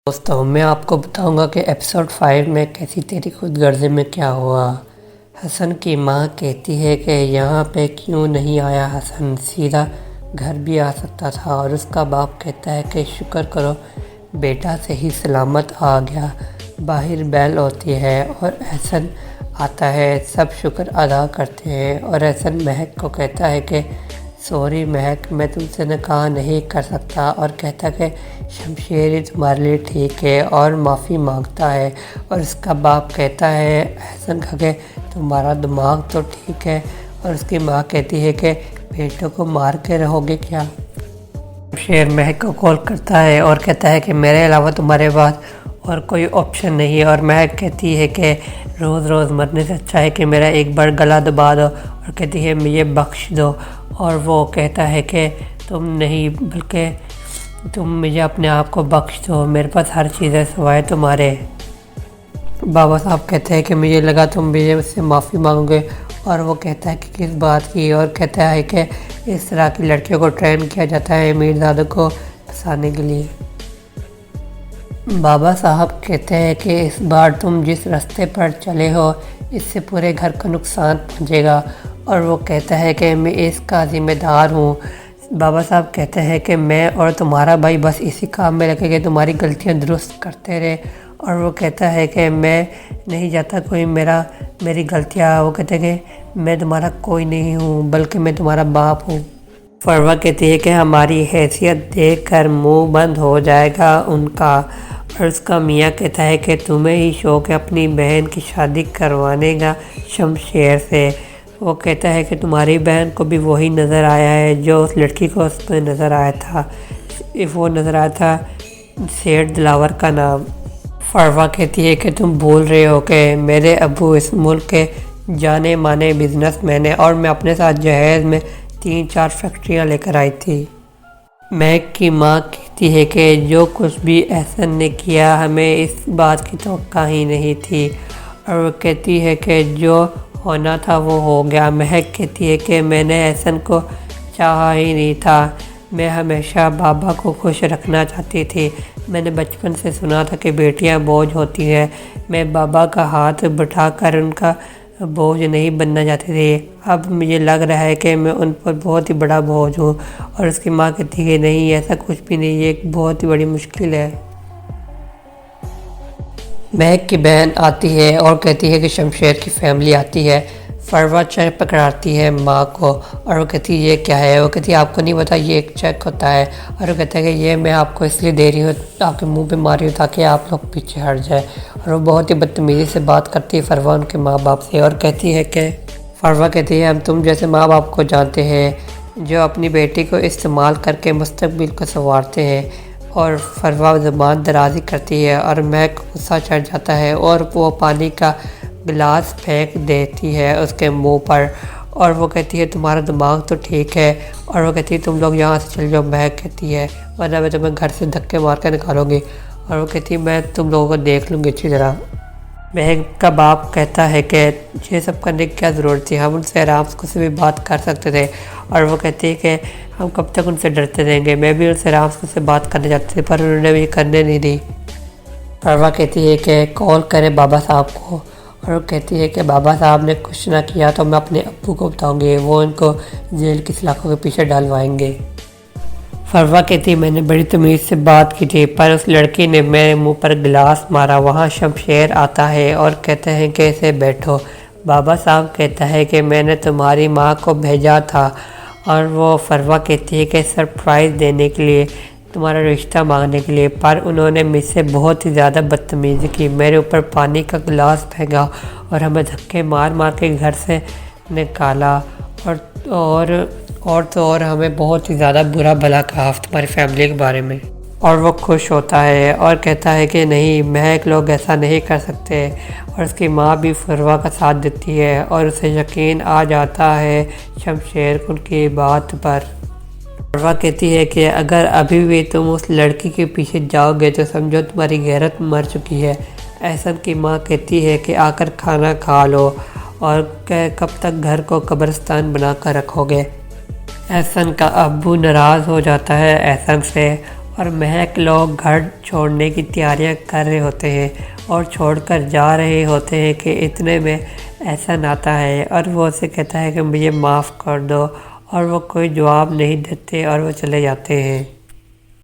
دوستوں میں آپ کو بتاؤں گا کہ ایپیسوڈ 5 میں کیسی تیری خود غرضی میں کیا ہوا۔ حسن کی ماں کہتی ہے کہ یہاں پہ کیوں نہیں آیا حسن، سیدھا گھر بھی آ سکتا تھا، اور اس کا باپ کہتا ہے کہ شکر کرو بیٹا صحیح سلامت آ گیا۔ باہر بیل ہوتی ہے اور احسن آتا ہے، سب شکر ادا کرتے ہیں اور احسن مہک کو کہتا ہے کہ سوری مہک، میں تم سے نکاح نہیں کر سکتا، اور کہتا کہ شمشیر ہی تمہارے لیے ٹھیک ہے اور معافی مانگتا ہے۔ اور اس کا باپ کہتا ہے احسن کا کہ تمہارا دماغ تو ٹھیک ہے، اور اس کی ماں کہتی ہے کہ بیٹوں کو مار کے رہو گے کیا۔ شمشیر مہک کو کال کرتا ہے اور کہتا ہے کہ میرے علاوہ تمہارے پاس اور کوئی آپشن نہیں ہے، اور مہک کہتی ہے کہ روز روز مرنے سے اچھا ہے کہ میرا ایک بار گلا دبا دو، اور کہتی ہے مجھے بخش دو۔ اور وہ کہتا ہے کہ تم نہیں بلکہ تم مجھے اپنے آپ کو بخش دو، میرے پاس ہر چیز ہے سوائے تمہارے۔ بابا صاحب کہتے ہیں کہ مجھے لگا تم مجھے اس سے معافی مانگو گے، اور وہ کہتا ہے کہ کس بات کی، اور کہتا ہے کہ اس طرح کی لڑکیوں کو ٹرین کیا جاتا ہے میرزادوں کو پھنسانے کے لیے۔ بابا صاحب کہتے ہیں کہ اس بار تم جس راستے پر چلے ہو اس سے پورے گھر کو نقصان پہنچے گا، اور وہ کہتا ہے کہ میں اس کا ذمہ دار ہوں۔ بابا صاحب کہتے ہیں کہ میں اور تمہارا بھائی بس اسی کام میں لگے کہ تمہاری غلطیاں درست کرتے رہے، اور وہ کہتا ہے کہ میں نہیں چاہتا کوئی میری غلطیاں، وہ کہتے ہیں کہ میں تمہارا کوئی نہیں ہوں بلکہ میں تمہارا باپ ہوں۔ فروہ کہتی ہے کہ ہماری حیثیت دیکھ کر منہ بند ہو جائے گا ان کا، اور اس کا میاں کہتا ہے کہ تمہیں ہی شوق ہے اپنی بہن کی شادی کروانے کا شمشیر سے۔ وہ کہتا ہے کہ تمہاری بہن کو بھی وہی نظر آیا ہے جو اس لڑکی کو اس پہ نظر آیا تھا، وہ نظر آیا تھا سیٹھ دلاور کا نام۔ فروہ کہتی ہے کہ تم بھول رہے ہو کہ میرے ابو اس ملک کے جانے مانے بزنس مین ہیں، اور میں اپنے ساتھ جہیز میں 3-4 فیکٹریاں لے کر آئی تھی۔ مہک کی ماں کہتی ہے کہ جو کچھ بھی احسن نے کیا ہمیں اس بات کی توقع ہی نہیں تھی، اور وہ کہتی ہے کہ جو ہونا تھا وہ ہو گیا۔ مہک کہتی ہے کہ میں نے احسن کو چاہا ہی نہیں تھا، میں ہمیشہ بابا کو خوش رکھنا چاہتی تھی۔ میں نے بچپن سے سنا تھا کہ بیٹیاں بوجھ ہوتی ہیں، میں بابا کا ہاتھ بٹھا کر ان کا بوجھ نہیں بننا چاہتی تھی، اب مجھے لگ رہا ہے کہ میں ان پر بہت ہی بڑا بوجھ ہوں۔ اور اس کی ماں کہتی ہے نہیں ایسا کچھ بھی نہیں، یہ ایک بہت ہی بڑی مشکل ہے۔ مہک کی بہن آتی ہے اور کہتی ہے کہ شمشیر کی فیملی آتی ہے۔ فروہ چیک پکڑاتی ہے ماں کو، اور وہ کہتی ہے یہ کیا ہے، وہ کہتی ہے آپ کو نہیں پتا یہ ایک چیک ہوتا ہے، اور وہ کہتا ہے کہ یہ میں آپ کو اس لیے دے رہی ہوں، آپ کے منہ پہ ماری ہوں تاکہ آپ لوگ پیچھے ہٹ جائے۔ اور وہ بہت ہی بدتمیزی سے بات کرتی ہے فروہ ان کے ماں باپ سے، اور کہتی ہے کہ فروہ کہتی ہے ہم تم جیسے ماں باپ کو جانتے ہیں جو اپنی بیٹی کو استعمال کر کے مستقبل کو سنوارتے ہیں۔ اور فروہ زبان درازی کرتی ہے، اور مہک کو غصہ چڑھ جاتا ہے اور وہ پانی کا گلاس پھینک دیتی ہے اس کے منہ پر، اور وہ کہتی ہے تمہارا دماغ تو ٹھیک ہے، اور وہ کہتی ہے تم لوگ یہاں سے چل جاؤ۔ مہک کہتی ہے ورنہ میں تمہیں گھر سے دھکے مار کے نکالوں گی، اور وہ کہتی ہے میں تم لوگوں کو دیکھ لوں گی اچھی طرح۔ مہک کا باپ کہتا ہے کہ یہ سب کرنے کی کیا ضرورت تھی، ہم ان سے آرام سے بھی بات کر سکتے تھے، اور وہ کہتی ہے کہ ہم کب تک ان سے ڈرتے رہیں گے، میں بھی ان سے آرام سے بات کرنے جاتی تھی پر انہوں نے بھی کرنے نہیں دی۔ فروہ کہتی ہے کہ کال کرے بابا صاحب کو، اور وہ کہتی ہے کہ بابا صاحب نے کچھ نہ کیا تو میں اپنے ابو کو بتاؤں گی، وہ ان کو جیل کی سلاخوں کے پیچھے ڈالوائیں گے۔ فروہ کہتی ہے میں نے بڑی تمیز سے بات کی تھی پر اس لڑکی نے میرے منہ پر گلاس مارا۔ وہاں شمشیر آتا ہے اور کہتے ہیں کہ اسے بیٹھو۔ بابا صاحب کہتا ہے کہ میں نے تمہاری ماں کو بھیجا تھا، اور وہ فروہ کہتی ہے کہ سرپرائز دینے کے لیے، تمہارا رشتہ مانگنے کے لیے، پر انہوں نے مجھ سے بہت ہی زیادہ بدتمیزی کی، میرے اوپر پانی کا گلاس پھینکا اور ہمیں دھکے مار مار کے گھر سے نکالا، اور ہمیں بہت ہی زیادہ برا بھلا کہا تمہاری فیملی کے بارے میں۔ اور وہ خوش ہوتا ہے اور کہتا ہے کہ نہیں مہک لوگ ایسا نہیں کر سکتے، اور اس کی ماں بھی فروہ کا ساتھ دیتی ہے، اور اسے یقین آ جاتا ہے شمشیر ان کی بات پر۔ فروہ کہتی ہے کہ اگر ابھی بھی تم اس لڑکی کے پیچھے جاؤ گے تو سمجھو تمہاری غیرت مر چکی ہے۔ احسن کی ماں کہتی ہے کہ آ کر کھانا کھا لو، اور کہ کب تک گھر کو قبرستان بنا کر رکھو گے۔ احسن کا ابو ناراض ہو جاتا ہے احسن سے، اور مہک لوگ گھر چھوڑنے کی تیاریاں کر رہے ہوتے ہیں اور چھوڑ کر جا رہے ہوتے ہیں کہ اتنے میں احسن آتا ہے اور وہ اسے کہتا ہے کہ مجھے معاف کر دو، اور وہ کوئی جواب نہیں دیتے اور وہ چلے جاتے ہیں۔